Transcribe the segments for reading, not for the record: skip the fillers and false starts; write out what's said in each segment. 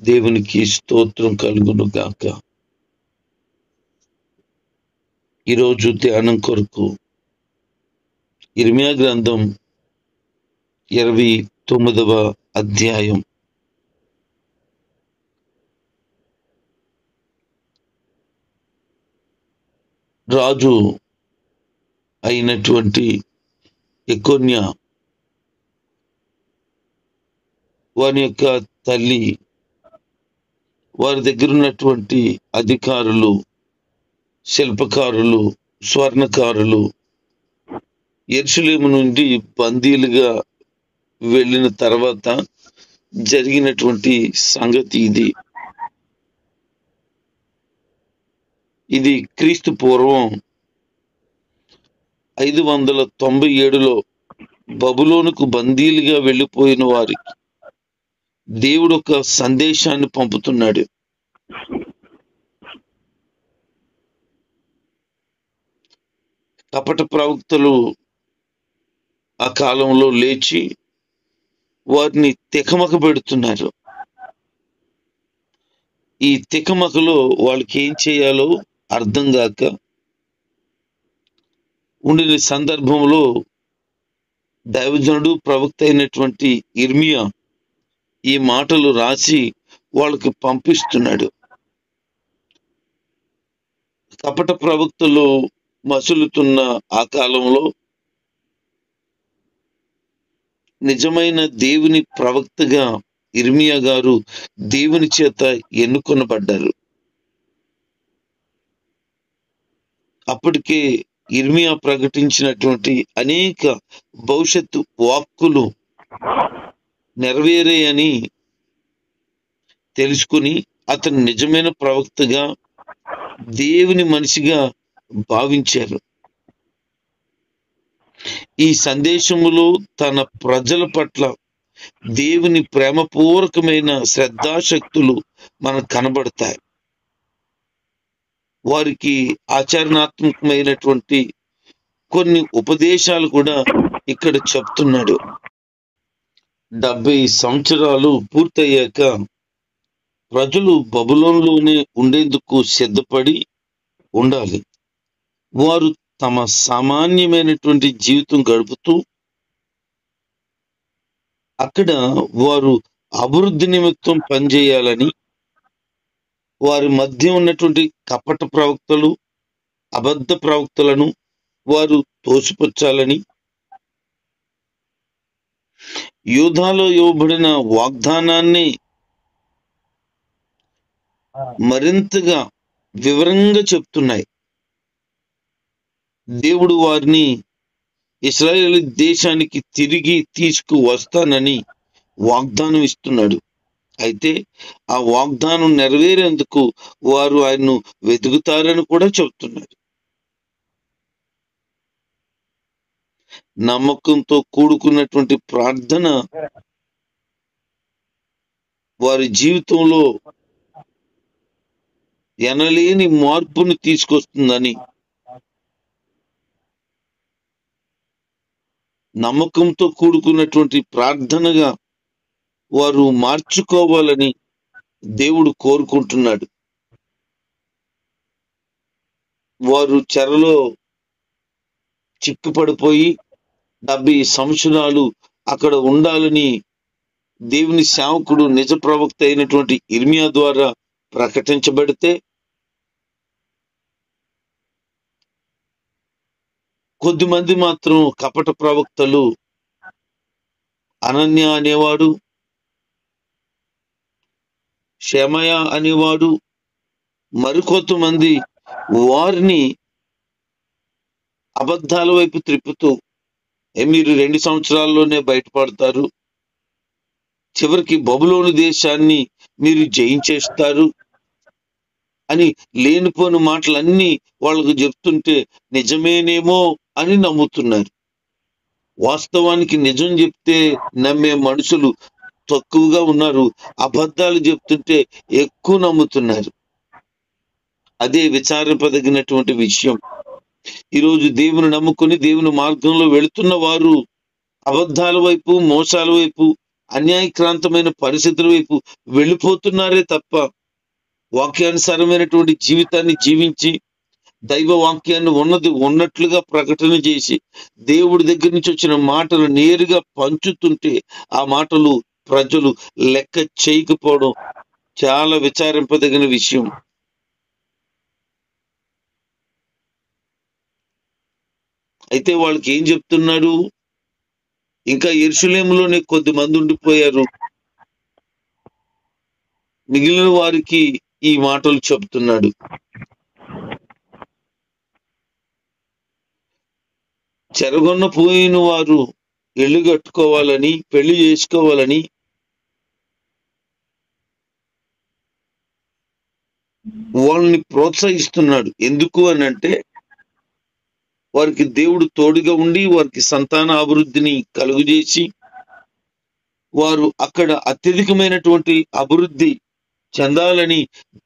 దేవునికి స్తోత్రం కలుగును గాక. ఈరోజు ధ్యానం కొరకు ఇర్మియా గ్రంథం 29వ అధ్యాయం. రాజు అయినటువంటి యెకొన్యా వారి యొక్క తల్లి, వారి దగ్గర ఉన్నటువంటి అధికారులు, శిల్పకారులు, స్వర్ణకారులు యెరూషలేము నుండి బందీలుగా వెళ్ళిన తర్వాత జరిగినటువంటి సంగతి ఇది. ఇది క్రీస్తు పూర్వం 597లో బబులోనుకు బందీలుగా వెళ్ళిపోయిన వారికి దేవుడు ఒక సందేశాన్ని పంపుతున్నాడు. కపట ప్రవక్తలు ఆ కాలంలో లేచి వారిని తికమక పెడుతున్నారు. ఈ తికమకలో వాళ్ళకి ఏం చేయాలో అర్థం కాక ఉండిన సందర్భంలో దైవజనుడు, ప్రవక్త అయినటువంటి ఇర్మియా ఈ మాటలు రాసి వాళ్ళకి పంపిస్తున్నాడు. కపట ప్రవక్తలు మసులుతున్న ఆ కాలంలో నిజమైన దేవుని ప్రవక్తగా ఇర్మియా గారు దేవుని చేత ఎన్నుకొనబడ్డారు. అప్పటికే ఇర్మియా ప్రకటించినటువంటి అనేక భవిష్యత్తు వాక్కులు నెరవేరాయని తెలుసుకుని అతను నిజమైన ప్రవక్తగా, దేవుని మనిషిగా భావించారు. ఈ సందేశములో తన ప్రజల పట్ల దేవుని ప్రేమపూర్వకమైన శ్రద్ధాశక్తులు మనకు కనబడతాయి. వారికి ఆచరణాత్మకమైనటువంటి కొన్ని ఉపదేశాలు కూడా ఇక్కడ చెప్తున్నాడు. 70 సంవత్సరాలు పూర్తయ్యాక ప్రజలు బబులోనులోనే ఉండేందుకు సిద్ధపడి ఉండాలి. వారు తమ సామాన్యమైనటువంటి జీవితం గడుపుతూ అక్కడ వారు అభివృద్ధి నిమిత్తం పనిచేయాలని, వారి మధ్య ఉన్నటువంటి కపట ప్రవక్తలు, అబద్ధ ప్రవక్తలను వారు తోసిపుచ్చాలని, యూదాలో ఇవ్వబడిన వాగ్దానాన్ని మరింతగా వివరంగా చెప్తున్నాయి. దేవుడు వారిని ఇశ్రాయేలు దేశానికి తిరిగి తీసుకువస్తానని వాగ్దానం ఇస్తున్నాడు. అయితే ఆ వాగ్దానం నెరవేరేందుకు వారు ఆయన్ను వెతుకుతారని కూడా చెప్తున్నాడు. నమ్మకంతో కూడుకున్నటువంటి ప్రార్థన వారి జీవితంలో ఎనలేని మార్పును తీసుకొస్తుందని, నమ్మకంతో కూడుకున్నటువంటి ప్రార్థనగా వారు మార్చుకోవాలని దేవుడు కోరుకుంటున్నాడు. వారు చెరలో చిక్కుపడిపోయి 70 సంవత్సరాలు అక్కడ ఉండాలని దేవుని సేవకుడు, నిజ ప్రవక్త అయినటువంటి ఇర్మియా ద్వారా ప్రకటించబడితే, కొద్దిమంది మాత్రం కపట ప్రవక్తలు, అనన్య అనేవాడు, షెమయ అనేవాడు, మరికొంతమంది వారిని అబద్ధాల వైపు త్రిప్పుతూ, మీరు 2 సంవత్సరాల్లోనే బయటపడతారు, చివరికి బబులోను దేశాన్ని మీరు జయించేస్తారు అని లేనిపోని మాటలన్నీ వాళ్ళకు చెప్తుంటే నిజమేనేమో అని నమ్ముతున్నారు. వాస్తవానికి నిజం చెప్తే నమ్మే మనుషులు తక్కువగా ఉన్నారు, అబద్ధాలు చెప్తుంటే ఎక్కువ నమ్ముతున్నారు. అదే విచారింపదగినటువంటి విషయం. ఈరోజు దేవుని నమ్ముకుని దేవుని మార్గంలో వెళుతున్న వారు అబద్ధాల వైపు, మోసాల వైపు అన్యాయక్రాంతమైన పరిస్థితుల వైపు వెళ్ళిపోతున్నారే తప్ప వాక్యానుసారమైనటువంటి జీవితాన్ని జీవించి దైవ వాక్యాన్ని ఉన్నది ఉన్నట్లుగా ప్రకటన చేసి దేవుడి దగ్గర నుంచి వచ్చిన మాటలు నేరుగా పంచుతుంటే ఆ మాటలు ప్రజలు లెక్క చేయకపోవడం చాలా విచారింపదగిన విషయం. అయితే వాళ్ళకి ఏం చెప్తున్నాడు? ఇంకా యెరూషలేములోనే కొద్ది మంది ఉండిపోయారు, మిగిలిన వారికి ఈ మాటలు చెప్తున్నాడు. చెరగొన్న పోయిన వారు ఇల్లు కట్టుకోవాలని, పెళ్లి చేసుకోవాలని వాళ్ళని ప్రోత్సహిస్తున్నాడు. ఎందుకు అని అంటే వారికి దేవుడు తోడుగా ఉండి వారికి సంతాన అభివృద్ధిని కలుగజేసి వారు అక్కడ అత్యధికమైనటువంటి అభివృద్ధి చెందాలని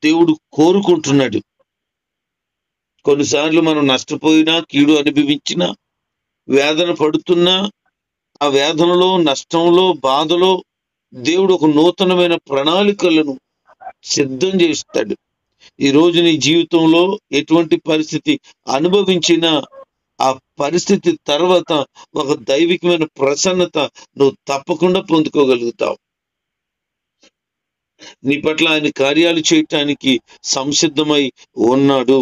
దేవుడు కోరుకుంటున్నాడు. కొన్నిసార్లు మనం నష్టపోయినా, కీడు అనుభవించినా, వేదన పడుతున్నా, ఆ వేదనలో, నష్టంలో, బాధలో దేవుడు ఒక నూతనమైన ప్రణాళికలను సిద్ధం చేస్తాడు. ఈ రోజు నీ జీవితంలో ఎటువంటి పరిస్థితి అనుభవించినా ఆ పరిస్థితి తర్వాత ఒక దైవికమైన ప్రసన్నత నువ్వు తప్పకుండా పొందుకోగలుగుతావు. నీ పట్ల ఆయన కార్యాలు చేయటానికి సంసిద్ధమై ఉన్నాడు.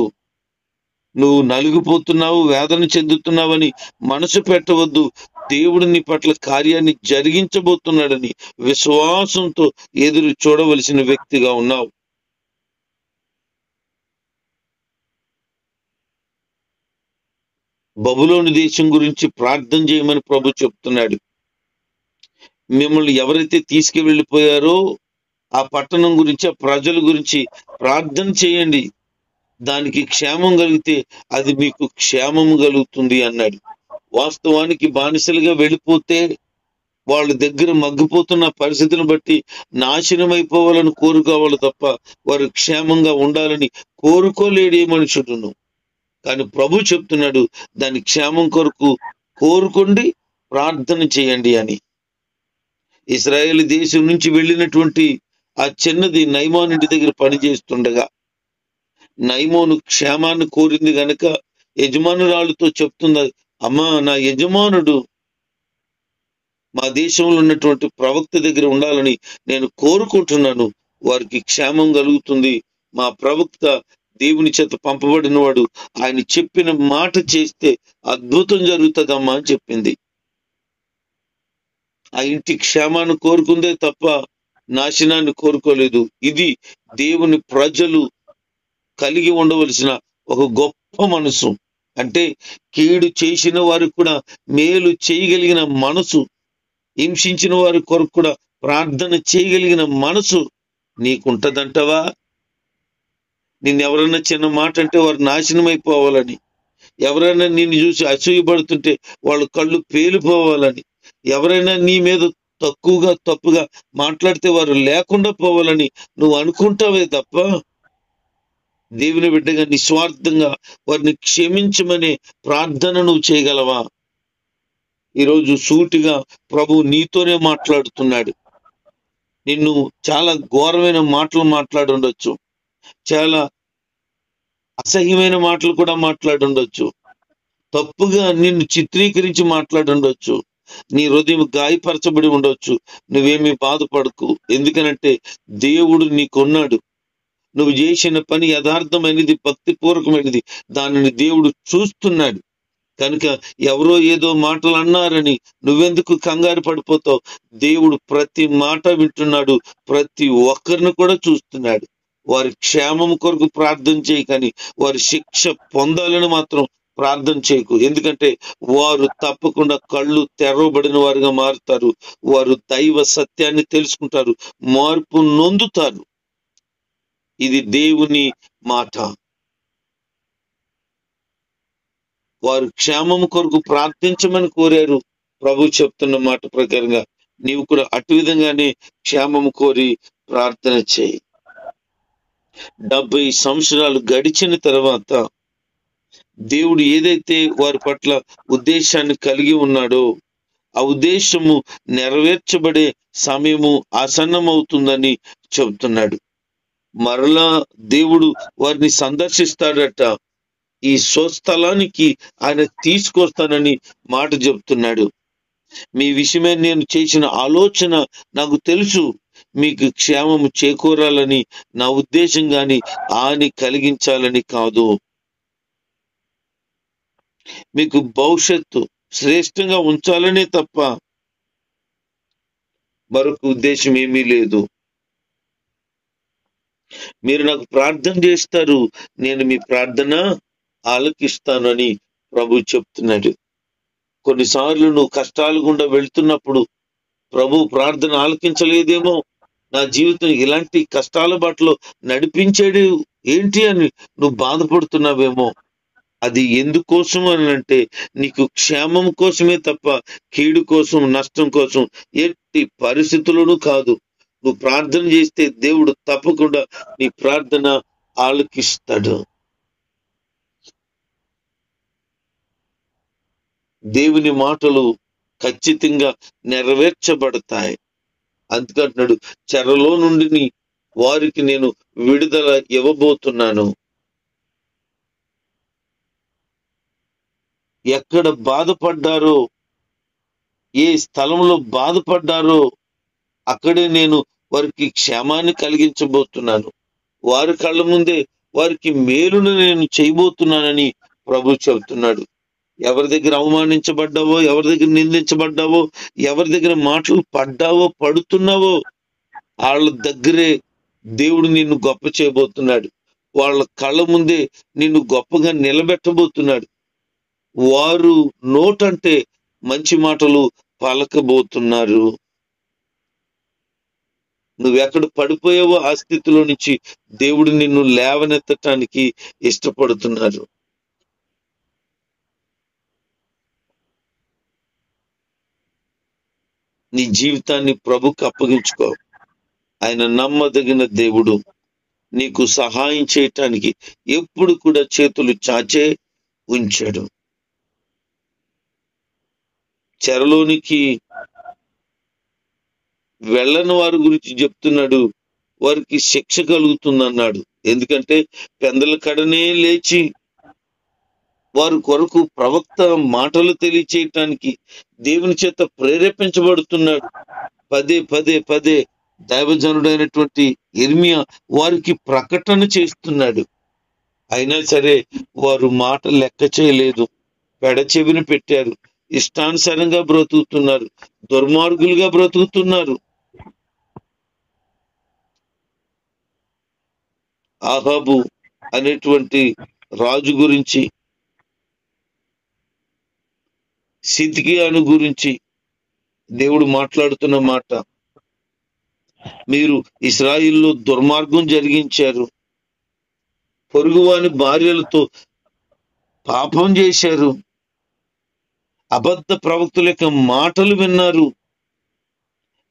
నువ్వు నలిగిపోతున్నావు, వేదన చెందుతున్నావని మనసు పెట్టవద్దు. దేవుడు నీ పట్ల కార్యాన్ని జరిగించబోతున్నాడని విశ్వాసంతో ఎదురు చూడవలసిన వ్యక్తిగా ఉన్నావు. బబులోను దేశం గురించి ప్రార్థన చేయమని ప్రభు చెప్తున్నాడు. మిమ్మల్ని ఎవరైతే తీసుకువెళ్ళిపోయారో ఆ పట్టణం గురించి, ఆ ప్రజల గురించి ప్రార్థన చేయండి. దానికి క్షేమం కలిగితే అది మీకు క్షేమం కలుగుతుంది అన్నాడు. వాస్తవానికి బానిసలుగా వెళ్ళిపోతే వాళ్ళ దగ్గర మగ్గిపోతున్న పరిస్థితిని బట్టి నాశనం అయిపోవాలని కోరుకోవాలి తప్ప వారు క్షేమంగా ఉండాలని కోరుకోలేడే మనుషుడును. కానీ ప్రభు చెప్తున్నాడు, దాని క్షేమం కొరకు కోరుకోండి, ప్రార్థన చేయండి అని. ఇశ్రాయేలు దేశం నుంచి వెళ్ళినటువంటి ఆ చిన్నది నయమాను ఇంటి దగ్గర పనిచేస్తుండగా నయమాను క్షేమాన్ని కోరింది గనక యజమానురాలతో చెప్తుంది, అమ్మా, నా యజమానుడు మా దేశంలో ఉన్నటువంటి ప్రవక్త దగ్గర ఉండాలని నేను కోరుకుంటున్నాను. వారికి క్షేమం కలుగుతుంది. మా ప్రవక్త దేవుని చేత పంపబడిన వాడు, ఆయన చెప్పిన మాట చేస్తే అద్భుతం జరుగుతుందమ్మా అని చెప్పింది. ఆ ఇంటి క్షేమాన్ని కోరుకుందే తప్ప నాశనాన్ని కోరుకోలేదు. ఇది దేవుని ప్రజలు కలిగి ఉండవలసిన ఒక గొప్ప మనసు. అంటే కీడు చేసిన వారికి కూడా మేలు చేయగలిగిన మనసు, హింసించిన వారి కొరకు కూడా ప్రార్థన చేయగలిగిన మనసు నీకుంటదంటవా? నిన్నెవరన్నా చిన్న మాట అంటే వారు నాశనం అయిపోవాలని, ఎవరైనా నిన్ను చూసి అసూయపడుతుంటే వాళ్ళ కళ్ళు పేలిపోవాలని, ఎవరైనా నీ మీద తప్పుగా మాట్లాడితే వారు లేకుండా పోవాలని నువ్వు అనుకుంటావే తప్ప దేవుని బిడ్డగా నిస్వార్థంగా వారిని క్షమించమనే ప్రార్థన నువ్వు చేయగలవా? ఈరోజు సూటిగా ప్రభు నీతోనే మాట్లాడుతున్నాడు. నిన్ను చాలా ఘోరమైన మాటలు మాట్లాడుండొచ్చు, చాలా అసహ్యమైన మాటలు కూడా మాట్లాడుండొచ్చు, తప్పుగా నిన్ను చిత్రీకరించి మాట్లాడుండొచ్చు, నీ హృదయం గాయపరచబడి ఉండొచ్చు. నువ్వేమీ బాధపడకు. ఎందుకనంటే దేవుడు నీకున్నాడు. నువ్వు చేసిన పని యథార్థమైనది, భక్తిపూర్వకమైనది, దానిని దేవుడు చూస్తున్నాడు. కనుక ఎవరో ఏదో మాటలు అన్నారని నువ్వెందుకు కంగారు పడిపోతావు? దేవుడు ప్రతి మాట వింటున్నాడు, ప్రతి ఒక్కరిని కూడా చూస్తున్నాడు. వారి క్షేమం కొరకు ప్రార్థన చేయి, కానీ వారి శిక్ష పొందాలని మాత్రం ప్రార్థన చేయకు. ఎందుకంటే వారు తప్పకుండా కళ్ళు తెరవబడిన వారుగా మారుతారు. వారు దైవ సత్యాన్ని తెలుసుకుంటారు, మార్పు నొందుతారు. ఇది దేవుని మాట. వారు క్షేమం కొరకు ప్రార్థించమని కోరారు. ప్రభు చెప్తున్న మాట ప్రకారంగా నీవు కూడా అటు విధంగానే క్షేమం కోరి ప్రార్థన చేయి. 70 సంవత్సరాలు గడిచిన తర్వాత దేవుడు ఏదైతే వారి పట్ల ఉద్దేశాన్ని కలిగి ఉన్నాడో ఆ ఉద్దేశము నెరవేర్చబడే సమయము ఆసన్నమవుతుందని చెబుతున్నాడు. మరలా దేవుడు వారిని సందర్శిస్తాడట. ఈ స్వస్థలానికి ఆయన తీసుకొస్తానని మాట చెప్తున్నాడు. మీ విషయమే నేను చేసిన ఆలోచన నాకు తెలుసు, మీకు క్షేమము చేకూరాలని నా ఉద్దేశం గాని హాని కలిగించాలని కాదు. మీకు భవిష్యత్తు శ్రేష్టంగా ఉంచాలనే తప్ప మరొక ఉద్దేశం ఏమీ లేదు. మీరు నాకు ప్రార్థన చేస్తారు, నేను మీ ప్రార్థన ఆలకిస్తానని ప్రభు చెప్తున్నాడు. కొన్నిసార్లు నువ్వు కష్టాల గుండా వెళ్తున్నప్పుడు ప్రభు ప్రార్థన ఆలకించలేదేమో, నా జీవితం ఇలాంటి కష్టాల బాటలో నడిపించాడు ఏంటి అని నువ్వు బాధపడుతున్నావేమో. అది ఎందుకోసం అని అంటే నీకు క్షేమం కోసమే తప్ప కీడు కోసం, నష్టం కోసం ఎట్టి పరిస్థితుల్లోనూ కాదు. నువ్వు ప్రార్థన చేస్తే దేవుడు తప్పకుండా నీ ప్రార్థన ఆలకిస్తాడు. దేవుని మాటలు ఖచ్చితంగా నెరవేర్చబడతాయి. అందుకంటున్నాడు, చెరలో నుండి వారికి నేను విడుదల ఇవ్వబోతున్నాను. ఎక్కడ బాధపడ్డారో, ఏ స్థలంలో బాధపడ్డారో అక్కడే నేను వారికి క్షేమాన్ని కలిగించబోతున్నాను. వారి కళ్ళ ముందే వారికి మేలును నేను చేయబోతున్నానని ప్రభు చెబుతున్నాడు. ఎవరి దగ్గర అవమానించబడ్డావో, ఎవరి దగ్గర నిందించబడ్డావో, ఎవరి దగ్గర మాటలు పడ్డావో, పడుతున్నావో, వాళ్ళ దగ్గరే దేవుడు నిన్ను గొప్ప చేయబోతున్నాడు. వాళ్ళ కళ్ళ ముందే నిన్ను గొప్పగా నిలబెట్టబోతున్నాడు. వారు నోటంటే మంచి మాటలు పలకబోతున్నారు. నువ్వెక్కడ పడిపోయావో ఆ స్థితిలో నుంచి దేవుడు నిన్ను లేవనెత్తటానికి ఇష్టపడుతున్నారు. నీ జీవితాన్ని ప్రభుకు అప్పగించుకో. ఆయన నమ్మదగిన దేవుడు. నీకు సహాయం చేయటానికి ఎప్పుడు కూడా చేతులు చాచే ఉంచాడు. చెరలోనికి వెళ్ళని వారి గురించి చెప్తున్నాడు, వారికి శిక్ష కలుగుతుందన్నాడు. ఎందుకంటే పెందల కడనే లేచి వారి కొరకు ప్రవక్త మాటలు తెలియచేయటానికి దేవుని చేత ప్రేరేపించబడుతున్నాడు. పదే పదే పదే దైవజనుడైనటువంటి ఇర్మియా వారికి ప్రకటన చేస్తున్నాడు. అయినా సరే వారు మాట లెక్క చేయలేదు, పెడచెవిన పెట్టారు, ఇష్టానుసారంగా బ్రతుకుతున్నారు, దుర్మార్గులుగా బ్రతుకుతున్నారు. ఆహాబు అనేటువంటి రాజు గురించి, సిద్కియాను గురించి దేవుడు మాట్లాడుతున్న మాట, మీరు ఇశ్రాయిల్లో దుర్మార్గం జరిగించారు, పొరుగువాని భార్యలతో పాపం చేశారు, అబద్ధ ప్రవక్తుల యొక్క మాటలు విన్నారు,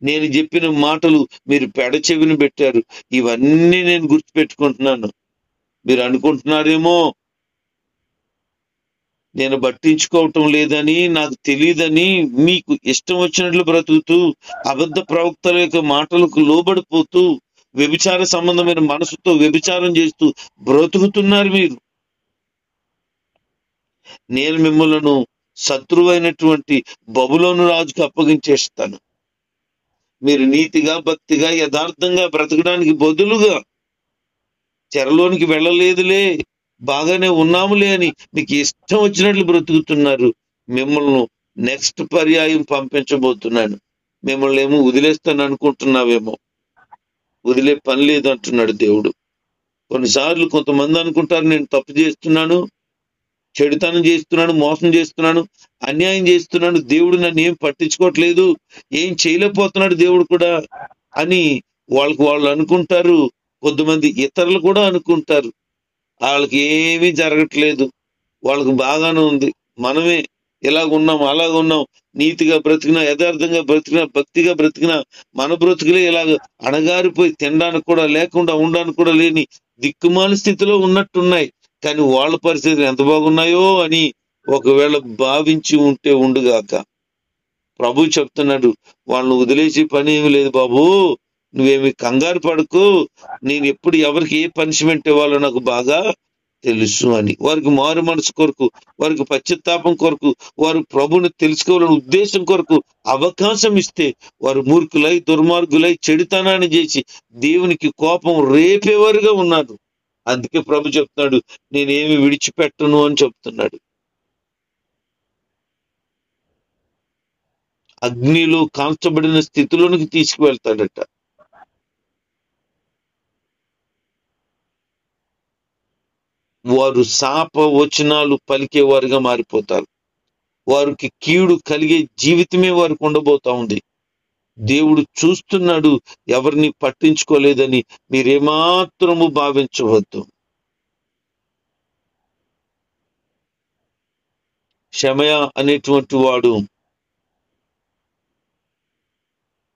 నేను చెప్పిన మాటలు మీరు పెడచెవిని పెట్టారు. ఇవన్నీ నేను గుర్తుపెట్టుకుంటున్నాను. మీరు అనుకుంటున్నారేమో నేను పట్టించుకోవటం లేదని, నాకు తెలియదని, మీకు ఇష్టం వచ్చినట్లు బ్రతుకుతూ అబద్ధ ప్రవక్తల యొక్క మాటలకు లోబడిపోతూ వ్యభిచార సంబంధమైన మనసుతో వ్యభిచారం చేస్తూ బ్రతుకుతున్నారు మీరు. నేను మిమ్మల్ని శత్రువైనటువంటి బబులోను రాజుకు అప్పగించేస్తాను. మీరు నీతిగా, భక్తిగా, యథార్థంగా బ్రతకడానికి బదులుగా చెరలోనికి వెళ్ళలేదులే, బాగానే ఉన్నాములే అని మీకు ఇష్టం వచ్చినట్లు బ్రతుకుతున్నారు. మిమ్మల్ని నెక్స్ట్ పర్యాయం పంపించబోతున్నాను. మిమ్మల్ని ఏమో వదిలేస్తాను అనుకుంటున్నావేమో, వదిలే పని లేదు అంటున్నాడు దేవుడు. కొన్నిసార్లు కొంతమంది అనుకుంటారు, నేను తప్పు చేస్తున్నాను, చెడుతనం చేస్తున్నాను, మోసం చేస్తున్నాను, అన్యాయం చేస్తున్నాను, దేవుడు నన్ను ఏం పట్టించుకోవట్లేదు, ఏం చేయలేకపోతున్నాడు దేవుడు కూడా అని వాళ్ళు అనుకుంటారు. కొంతమంది ఇతరులు కూడా అనుకుంటారు, వాళ్ళకి ఏమీ జరగట్లేదు, వాళ్ళకి బాగానే ఉంది, మనమే ఇలాగున్నాం అలాగున్నాం, నీతిగా బ్రతికినా, యథార్థంగా బ్రతికినా, భక్తిగా బ్రతికినా మన బ్రతుకులే ఇలాగ అణగారిపోయి తినడానికి కూడా లేకుండా ఉండడానికి కూడా లేని దిక్కుమాల స్థితిలో ఉన్నట్టున్నాయి. కానీ వాళ్ళ పరిస్థితులు ఎంత బాగున్నాయో అని ఒకవేళ భావించి ఉంటే ఉండుగాక. ప్రభు చెప్తున్నాడు, వాళ్ళని వదిలేసి పని ఏమి లేదు బాబు, నువ్వేమి కంగారు పడకు, నేను ఎప్పుడు ఎవరికి ఏ పనిష్మెంట్ ఇవ్వాలో నాకు బాగా తెలుసు అని. వారికి మారు మనసు కొరకు, వారికి పశ్చాత్తాపం కొరకు, వారు ప్రభుని తెలుసుకోవాలని ఉద్దేశం కొరకు అవకాశం ఇస్తే వారు మూర్ఖులై, దుర్మార్గులై, చెడుతనాన్ని చేసి దేవునికి కోపం రేపేవారుగా ఉన్నారు. అందుకే ప్రభు చెప్తున్నాడు, నేనేమి విడిచిపెట్టను అని చెప్తున్నాడు. అగ్నిలో కాల్చబడిన స్థితిలోనికి తీసుకువెళ్తాడట. వారు శాప వచనాలు పలికేవారుగా మారిపోతారు. వారికి కీడు కలిగే జీవితమే వారికి ఉండబోతా ఉంది. దేవుడు చూస్తున్నాడు, ఎవరిని పట్టించుకోలేదని మీరేమాత్రము భావించవద్దు. షమయ అనేటువంటి వాడు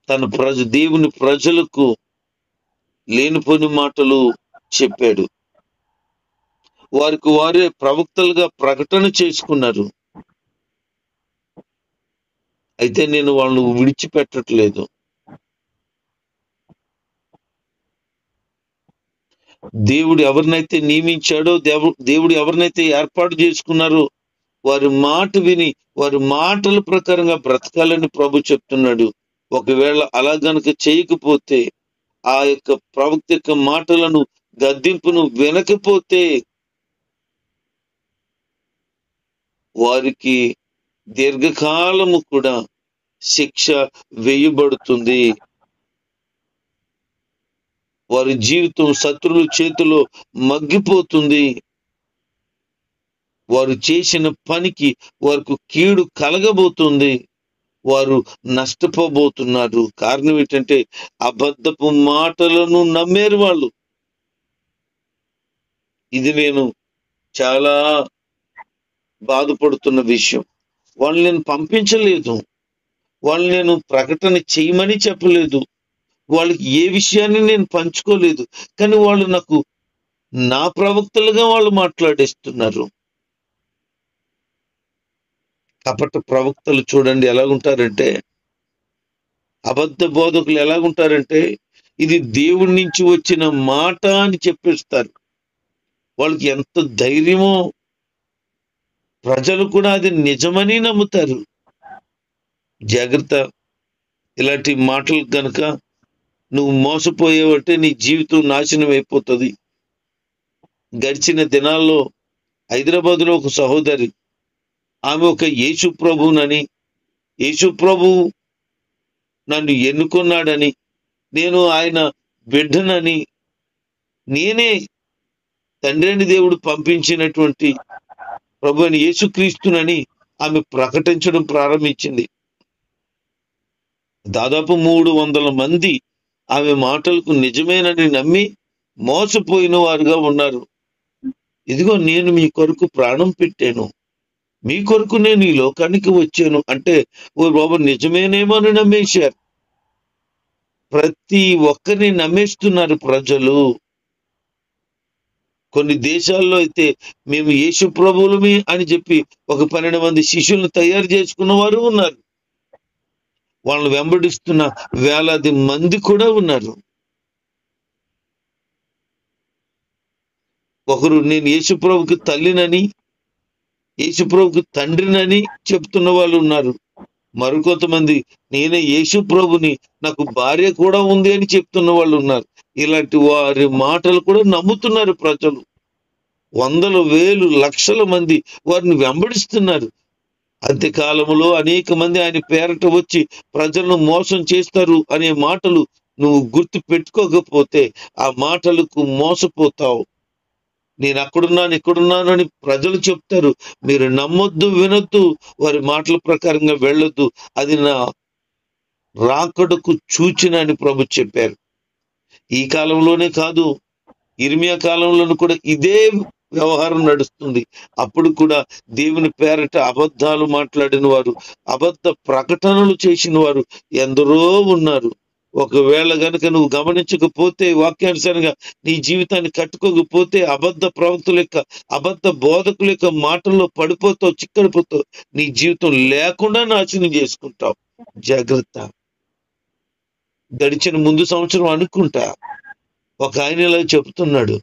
తన దేవుని ప్రజలకు లేనిపోని మాటలు చెప్పాడు. వారికి వారే ప్రవక్తలుగా ప్రకటన చేసుకున్నారు. అయితే నేను వాళ్ళను విడిచిపెట్టట్లేదు. దేవుడు ఎవరినైతే నియమించాడో, దేవుడు ఎవరినైతే ఏర్పాటు చేసుకున్నారో వారి మాట విని వారి మాటల ప్రకారంగా బ్రతకాలని ప్రభు చెప్తున్నాడు. ఒకవేళ అలా గనక చేయకపోతే, ఆ యొక్క ప్రవక్త యొక్క మాటలను గద్దింపును వినకపోతే వారికి దీర్ఘకాలము కూడా శిక్ష వేయబడుతుంది. వారి జీవితం శత్రువుల చేతిలో మగ్గిపోతుంది. వారు చేసిన పనికి వారికి కీడు కలగబోతుంది. వారు నష్టపోబోతున్నారు. కారణం ఏంటంటే అబద్ధపు మాటలను నమ్మేరు వాళ్ళు. ఇది నేను చాలా బాధపడుతున్న విషయం. వాళ్ళు నేను పంపించలేదు, వాళ్ళు నేను ప్రకటన చేయమని చెప్పలేదు, వాళ్ళకి ఏ విషయాన్ని నేను పంచుకోలేదు, కానీ వాళ్ళు నాకు నా ప్రవక్తలుగా వాళ్ళు మాట్లాడేస్తున్నారు. కపట ప్రవక్తలు చూడండి ఎలాగుంటారంటే, అబద్ధ బోధకులు ఎలాగుంటారంటే, ఇది దేవుడి నుంచి వచ్చిన మాట అని చెప్పేస్తారు. వాళ్ళకి ఎంత ధైర్యమో, ప్రజలు కూడా అది నిజమని నమ్ముతారు. జాగ్రత్త, ఇలాంటి మాటలు కనుక నువ్వు మోసపోయేవంటే నీ జీవితం నాశనం అయిపోతుంది. గడిచిన దినాల్లో హైదరాబాద్లో ఒక సహోదరి, ఆమె ఒక యేసు ప్రభువునని, యేసు ప్రభువు నన్ను ఎన్నుకున్నాడని, నేను ఆయన బిడ్డనని, నేనే తండ్రిని దేవుడు పంపించినటువంటి ప్రభు అని యేసుక్రీస్తునని ఆమె ప్రకటించడం ప్రారంభించింది. దాదాపు 300 మంది ఆమె మాటలకు నిజమేనని నమ్మి మోసపోయిన వారుగా ఉన్నారు. ఇదిగో నేను మీ కొరకు ప్రాణం పెట్టాను, మీ కొరకు నేను ఈ లోకానికి వచ్చాను అంటే, ఓ బాబు నిజమేనేమో అని నమ్మేశారు. ప్రతి ఒక్కరిని నమ్మేస్తున్నారు ప్రజలు. కొన్ని దేశాల్లో అయితే మేము యేసు ప్రభువులమి అని చెప్పి ఒక 12 మంది శిష్యులను తయారు చేసుకున్న వారు ఉన్నారు. వాళ్ళని వెంబడిస్తున్న వేలాది మంది కూడా ఉన్నారు. ఒకరు నేను యేసు ప్రభుకి తల్లినని, యేసు ప్రభుకి తండ్రినని చెప్తున్న వాళ్ళు ఉన్నారు. మరికొంతమంది నేనే యేసు ప్రభుని, నాకు భార్య కూడా ఉంది అని చెప్తున్న వాళ్ళు ఉన్నారు. ఇలాంటి వారి మాటలు కూడా నమ్ముతున్నారు ప్రజలు. వందల వేలు లక్షల మంది వారిని వెంబడిస్తున్నారు. అంత్యకాలంలో అనేక మంది ఆయన పేరట వచ్చి ప్రజలను మోసం చేస్తారు అనే మాటలు నువ్వు గుర్తు పెట్టుకోకపోతే ఆ మాటలకు మోసపోతావు. నేను అక్కడున్నాను ఇక్కడున్నాను అని ప్రజలు చెప్తారు, మీరు నమ్మొద్దు, వినొద్దు, వారి మాటల ప్రకారంగా వెళ్ళొద్దు, అది నా రాకడకు సూచన అని ప్రభు చెప్పారు. ఈ కాలంలోనే కాదు, ఇర్మియా కాలంలోనూ కూడా ఇదే వ్యవహారం నడుస్తుంది. అప్పుడు కూడా దేవుని పేరట అబద్ధాలు మాట్లాడిన వారు, అబద్ధ ప్రకటనలు చేసిన వారు ఎందరో ఉన్నారు. ఒకవేళ గనుక నువ్వు గమనించకపోతే, వాక్యానుసారంగా నీ జీవితాన్ని కట్టుకోకపోతే, అబద్ధ ప్రవక్తుల యొక్క, అబద్ధ బోధకుల యొక్క మాటల్లో పడిపోతావు, చిక్కడిపోతావు, నీ జీవితం లేకుండా నాశనం చేసుకుంటావు. జాగ్రత్త. గడిచిన ముందు సంవత్సరం అనుకుంటా ఒక ఆయన ఇలా చెప్తున్నాడు,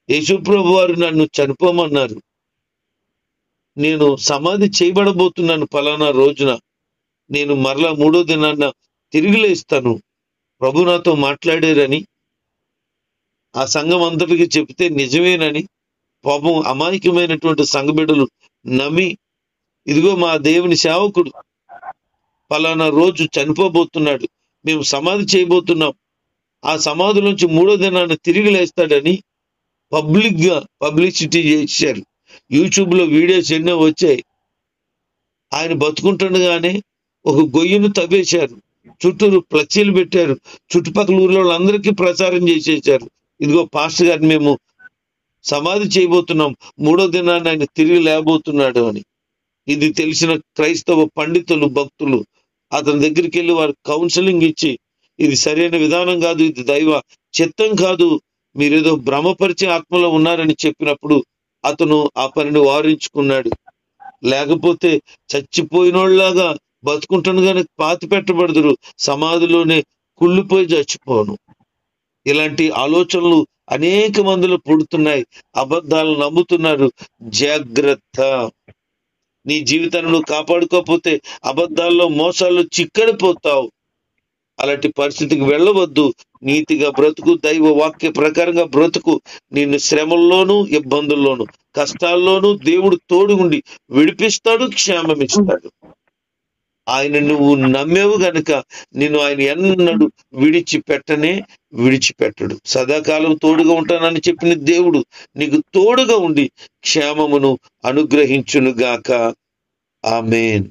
యేసుప్రభు వారు నన్ను చనిపోమన్నారు, నేను సమాధి చేయబడబోతున్నాను ఫలానా రోజున, నేను మరలా 3వ దినాన్న తిరిగి లేస్తాను, ప్రభు నాతో మాట్లాడారని ఆ సంఘం అందరికీ చెప్తే నిజమేనని పాపం అమాయకమైనటువంటి సంఘబిడ్డలు నమ్మి, ఇదిగో మా దేవుని సేవకుడు ఫలానా రోజు చనిపోబోతున్నాడు, మేము సమాధి చేయబోతున్నాం, ఆ సమాధిలోంచి 3వ దినాన్ని తిరిగి లేస్తాడని పబ్లిసిటీ చేశారు. యూట్యూబ్లో వీడియోస్ ఎన్నో వచ్చాయి. ఆయన బతుకుంటుండగానే ఒక గొయ్యను తవ్వేశారు, చుట్టూరు ఫ్లెక్సీలు పెట్టారు, చుట్టుపక్కల ఊర్లో వాళ్ళందరికీ ప్రచారం చేసేసారు, ఇదిగో పాస్టర్ గారిని మేము సమాధి చేయబోతున్నాం, 3వ దినాన్ని ఆయన తిరిగి లేబోతున్నాడు అని. ఇది తెలిసిన క్రైస్తవ పండితులు, భక్తులు అతని దగ్గరికి వెళ్ళి వారు కౌన్సిలింగ్ ఇచ్చి, ఇది సరైన విధానం కాదు, ఇది దైవ చిత్తం కాదు, మీరేదో భ్రమపరిచే ఆత్మలో ఉన్నారని చెప్పినప్పుడు అతను ఆ పనిని వారించుకున్నాడు. లేకపోతే చచ్చిపోయినోళ్ళలాగా బతుకుంటుండగానే పాతి పెట్టబడదురు, సమాధిలోనే కుళ్ళిపోయి చచ్చిపోను. ఇలాంటి ఆలోచనలు అనేక మందిలో పుడుతున్నాయి, అబద్ధాలు నమ్ముతున్నారు. జాగ్రత్త. నీ జీవితాన్ని నువ్వు కాపాడుకోకపోతే అబద్ధాల్లో మోసాల్లో చిక్కడిపోతావు. అలాంటి పరిస్థితికి వెళ్ళవద్దు. నీతిగా బ్రతుకు, దైవ వాక్య ప్రకారంగా బ్రతుకు. నిన్ను శ్రమల్లోనూ ఇబ్బందుల్లోనూ కష్టాల్లోనూ దేవుడు తోడుగుండి విడిపిస్తాడు, క్షేమమిస్తాడు. ఆయన నువ్వు నమ్మేవు గనుక నిన్ను ఆయన ఎన్నడూ విడిచిపెట్టడు. సదాకాలం తోడుగా ఉంటానని చెప్పిన దేవుడు నీకు తోడుగా ఉండి క్షేమమును అనుగ్రహించునుగాక. ఆమేన్.